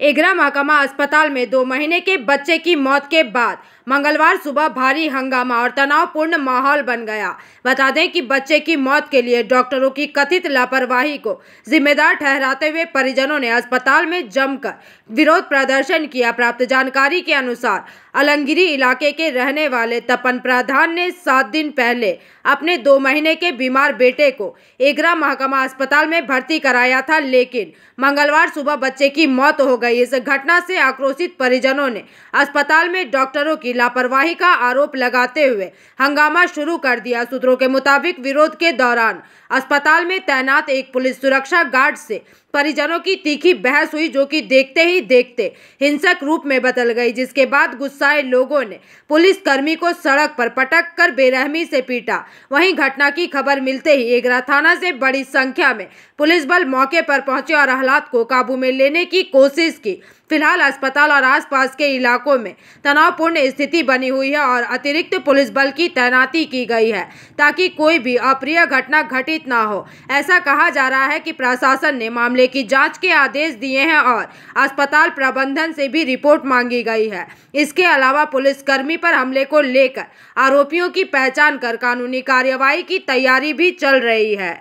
एगरा महकमा अस्पताल में 2 महीने के बच्चे की मौत के बाद मंगलवार सुबह भारी हंगामा और तनावपूर्ण माहौल बन गया। बता दें कि बच्चे की मौत के लिए डॉक्टरों की कथित लापरवाही को जिम्मेदार ठहराते हुए परिजनों ने अस्पताल में जमकर विरोध प्रदर्शन किया। प्राप्त जानकारी के अनुसार अलंगिरी इलाके के रहने वाले तपन प्रधान ने 7 दिन पहले अपने 2 महीने के बीमार बेटे को एगरा महकमा अस्पताल में भर्ती कराया था, लेकिन मंगलवार सुबह बच्चे की मौत हो गई। इस घटना से आक्रोशित परिजनों ने अस्पताल में डॉक्टरों की लापरवाही का आरोप लगाते हुए हंगामा शुरू कर दिया। सूत्रों के मुताबिक विरोध के दौरान अस्पताल में तैनात एक पुलिस सुरक्षा गार्ड से परिजनों की तीखी बहस हुई, जो कि देखते ही देखते हिंसक रूप में बदल गई, जिसके बाद गुस्साए लोगों ने पुलिस कर्मी को सड़क पर पटक कर बेरहमी से पीटा। वहीं घटना की खबर मिलते ही एगरा थाना से बड़ी संख्या में पुलिस बल मौके पर पहुंचे और हालात को काबू में लेने की कोशिश की। फिलहाल अस्पताल और आसपास के इलाकों में तनावपूर्ण स्थिति बनी हुई है और अतिरिक्त पुलिस बल की तैनाती की गई है ताकि कोई भी अप्रिय घटना घटित ना हो। ऐसा कहा जा रहा है कि प्रशासन ने मामले की जांच के आदेश दिए हैं और अस्पताल प्रबंधन से भी रिपोर्ट मांगी गई है। इसके अलावा पुलिसकर्मी पर हमले को लेकर आरोपियों की पहचान कर कानूनी कार्यवाही की तैयारी भी चल रही है।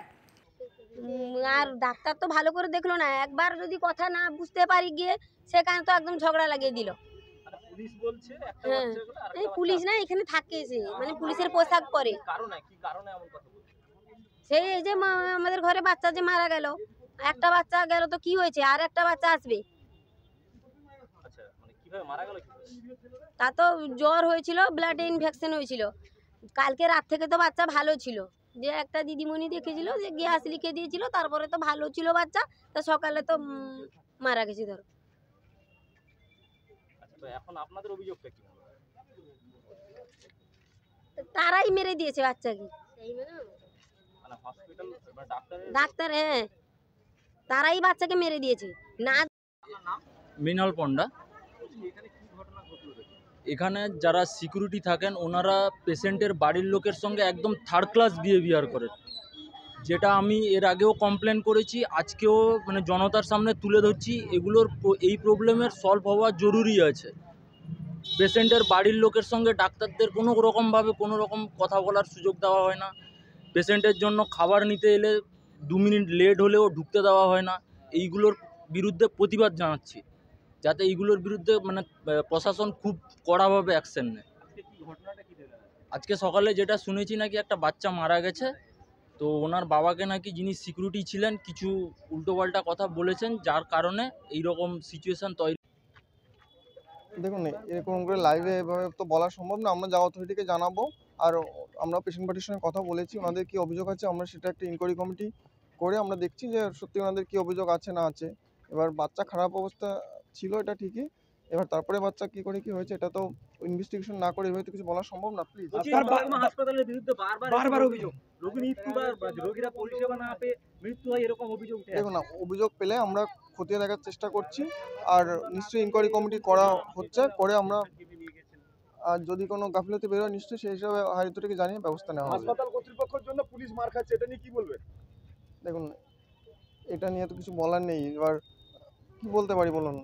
আর ডাক্তার তো ভালো করে দেখলো না, একবার যদি কথা না বুঝতে পারি গিয়ে সেখানে তো একদম ঝগড়া লাগিয়ে দিল। পুলিশ বলছে একটা হ্যাঁ, এই পুলিশ না এখানে থাকে, সে মানে পুলিশের পোশাক পরে। কারণে কি কারণে এমন কথা বলছে? সেই এই যে আমাদের ঘরে বাচ্চা যে মারা গেল, একটা বাচ্চা গেল তো কি হয়েছে, আর একটা বাচ্চা আসবে। আচ্ছা, মানে কিভাবে মারা গেল কিভাবে? তা তো জ্বর হয়েছিল, ব্লাড ইনফেকশন হয়েছিল। কালকে রাত থেকে তো বাচ্চা ভালো ছিল, যে একটা দিদিমণি দেখেছিল যে গ্যাস লিখে দিয়েছিল, তারপরে তো ভালো ছিল বাচ্চা, তা সকালে তো মারা গেছে। ধরো আচ্ছা, তো এখন আপনাদের অভিযোগটা কি? তারাই মেরে দিয়েছে বাচ্চাকে। মানে হসপিটাল বা ডাক্তার, হ্যাঁ তারাই বাচ্চাকে মেরে দিয়েছে। না মৃণাল পণ্ডা। এখানে যারা সিকিউরিটি থাকেন ওনারা পেশেন্টের বাড়ির লোকের সঙ্গে একদম থার্ড ক্লাস বিহেভিয়ার করে, যেটা আমি এর আগেও কমপ্লেন করেছি, আজকেও মানে জনতার সামনে তুলে ধরছি। এগুলোর এই প্রবলেমের সলভ হওয়া জরুরি আছে। পেশেন্টের বাড়ির লোকের সঙ্গে ডাক্তারদের কোনো রকম কথা বলার সুযোগ দেওয়া হয় না। পেশেন্টের জন্য খাবার নিতে এলে 2 মিনিট লেট হলেও ঢুকতে দেওয়া হয় না। এইগুলোর বিরুদ্ধে প্রতিবাদ জানাচ্ছি, যাতে এইগুলোর বিরুদ্ধে মানে প্রশাসন খুব কড়াভাবে অ্যাকশন নেয়। আজকে সকালে যেটা শুনেছি নাকি একটা বাচ্চা মারা গেছে, তো ওনার বাবাকে নাকি যিনি সিকিউরিটি ছিলেন কিছু উল্টোপাল্টা কথা বলেছেন, যার কারণে এইরকম সিচুয়েশন তৈরি। দেখুন, এরকম করে লাইভে এভাবে তো বলা সম্ভব না। আমরা যা অথরিটিকে জানাবো, আর আমরা পেশেন্ট পার্টির সঙ্গে কথা বলেছি, ওনাদের কী অভিযোগ আছে আমরা সেটা একটা ইনকোয়ারি কমিটি করে আমরা দেখছি যে সত্যি ওনাদের কী অভিযোগ আছে না আছে। এবার বাচ্চা খারাপ অবস্থা ছিল এটা ঠিকই, এবার তারপরে বাচ্চা কী করে কী হয়েছে এটা তো ইনভেস্টিগেশন না করে এভাবে তো কিছু বলা সম্ভব না। প্লিজ, হাসপাতালের বিরুদ্ধে বারবার অভিযোগ, রোগী মৃত্যু বা রোগীরা পরিষেবা না পেয়ে মৃত্যু হয়, এরকম অভিযোগ উঠে আসে। দেখুন না, অভিযোগ পেলে আমরা খতিয়ে দেখার চেষ্টা করছি, আর নিশ্চয়ই ইনকোয়ারি কমিটি করা হচ্ছে, করে আমরা আর যদি কোনো গাফিলতি বেরোয় নিশ্চয়ই সেই হিসাবে হাই অথরিটিকে জানিয়ে ব্যবস্থা নেওয়া হবে। হাসপাতাল কর্তৃপক্ষের জন্য পুলিশ মার খাচ্ছে, এটা নিয়ে কি বলবেন? দেখুন, এটা নিয়ে তো কিছু বলার নেই, এবার কি বলতে পারি বলুন।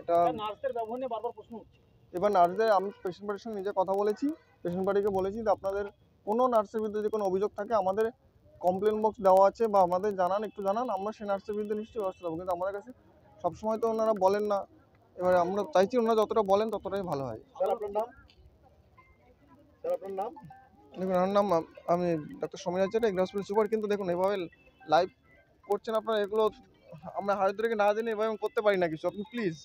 এটা নার্সের ব্যবহার নিয়ে বারবার প্রশ্ন উঠছে। এবার নার্সদের, আমি পেশেন্ট পার্টির সঙ্গে নিজে কথা বলেছি, পেশেন্ট পার্টিকে বলেছি যে আপনাদের কোনো নার্সের বিরুদ্ধে যদি কোনো অভিযোগ থাকে আমাদের কমপ্লেন বক্স দেওয়া আছে, বা আমাদের জানান, একটু জানান, আমরা সেই নার্সের বিরুদ্ধে নিশ্চয়ই ব্যবস্থা নেবো। কিন্তু আমাদের কাছে সবসময় তো ওনারা বলেন না, এবারে আমরা চাইছি ওনারা যতটা বলেন ততটাই ভালো হয়। স্যার আপনার নাম? স্যার আপনার নাম? দেখুন, আমার নাম আমি ডক্টর সমীর আচার্য, এগরা হসপিটাল সুপার। কিন্তু দেখুন, এভাবে লাইভ করছেন আপনারা, এগুলো আমরা হাই অথরিটিকে না জেনে এভাবে করতে পারি না কিছু, আপনি please.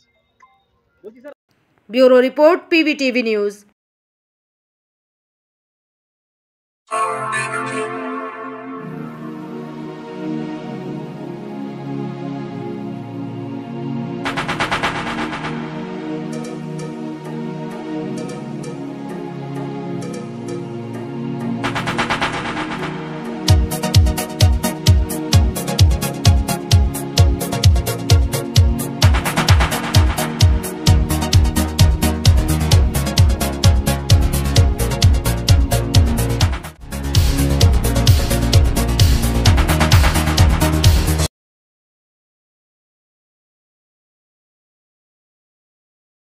Bureau report PVTV news.